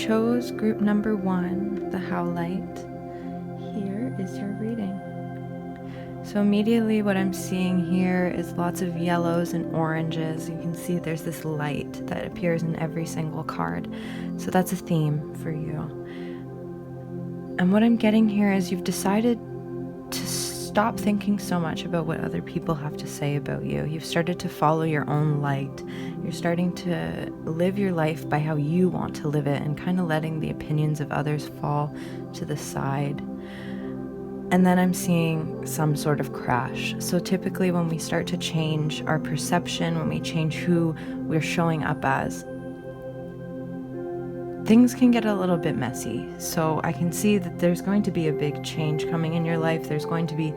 chose group number 1, the Howlite, here is your reading. So immediately what I'm seeing here is lots of yellows and oranges. You can see there's this light that appears in every single card. So that's a theme for you. And what I'm getting here is you've decided to stop thinking so much about what other people have to say about you. You've started to follow your own light. You're starting to live your life by how you want to live it and kind of letting the opinions of others fall to the side. And then I'm seeing some sort of crash. So typically when we start to change our perception, when we change who we're showing up as, things can get a little bit messy. So I can see that there's going to be a big change coming in your life. There's going to be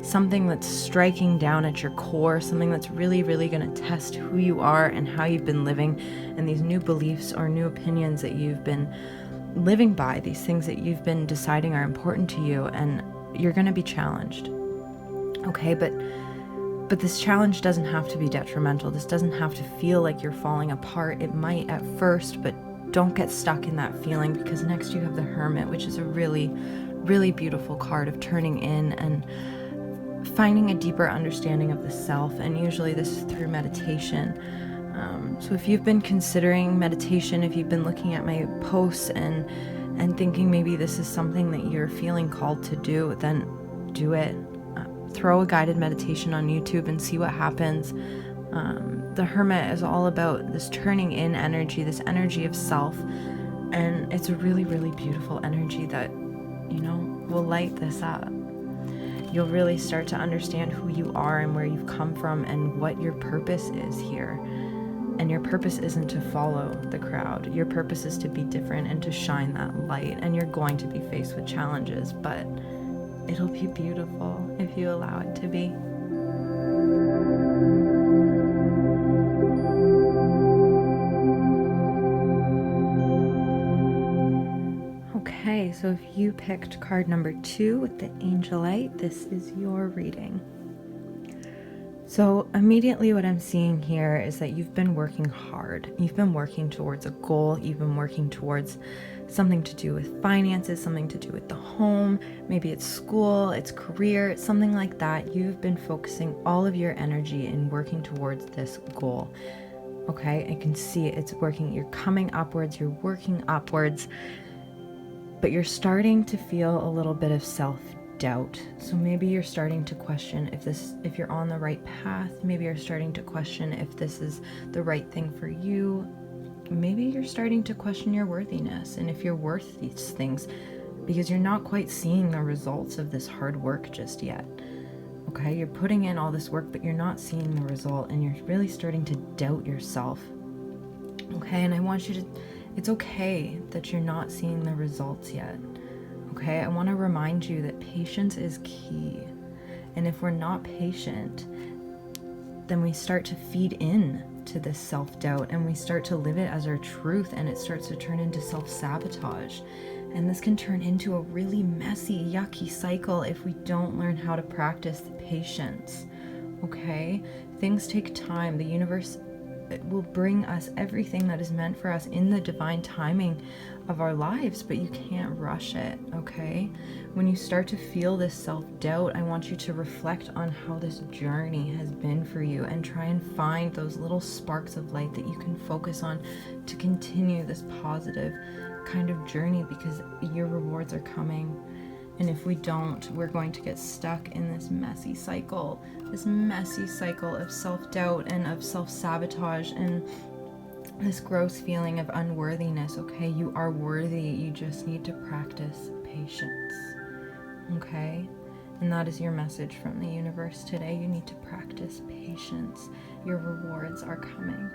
something that's striking down at your core, something that's really, really going to test who you are and how you've been living, and these new beliefs or new opinions that you've been living by, these things that you've been deciding are important to you, and you're going to be challenged. Okay, but this challenge doesn't have to be detrimental. This doesn't have to feel like you're falling apart. It might at first, but don't get stuck in that feeling, because next you have the Hermit, which is a really, really beautiful card of turning in and finding a deeper understanding of the self, and usually this is through meditation. So if you've been considering meditation, if you've been looking at my posts and thinking maybe this is something that you're feeling called to do, then do it. Throw a guided meditation on YouTube and see what happens. The Hermit is all about this turning in energy, this energy of self, and it's a really, really beautiful energy that, will light this up. You'll really start to understand who you are and where you've come from and what your purpose is here. And your purpose isn't to follow the crowd. Your purpose is to be different and to shine that light. And you're going to be faced with challenges, but it'll be beautiful if you allow it to be. Okay, so if you picked card number 2 with the Angelite, this is your reading. So immediately what I'm seeing here is that you've been working hard. You've been working towards a goal. You've been working towards something to do with finances, something to do with the home. Maybe it's school, it's career, it's something like that. You've been focusing all of your energy in working towards this goal. Okay, I can see it's working. You're coming upwards, you're working upwards, but you're starting to feel a little bit of self-doubt. So maybe you're starting to question if you're on the right path. Maybe you're starting to question if this is the right thing for you. Maybe you're starting to question your worthiness and if you're worth these things, because you're not quite seeing the results of this hard work just yet. Okay, you're putting in all this work, but you're not seeing the result, and you're really starting to doubt yourself. Okay, and I want you to, it's okay that you're not seeing the results yet. Okay, I want to remind you that patience is key. And if we're not patient, then we start to feed in to this self-doubt and we start to live it as our truth, and it starts to turn into self-sabotage. And this can turn into a really messy, yucky cycle if we don't learn how to practice patience. Okay? Things take time. The universe will bring us everything that is meant for us in the divine timing of our lives, but you can't rush it, okay? When you start to feel this self-doubt, I want you to reflect on how this journey has been for you and try and find those little sparks of light that you can focus on to continue this positive kind of journey, because your rewards are coming. And if we don't, we're going to get stuck in this messy cycle of self-doubt and of self-sabotage and this gross feeling of unworthiness. Okay, you are worthy. You just need to practice patience. Okay, and that is your message from the universe today. You need to practice patience. Your rewards are coming.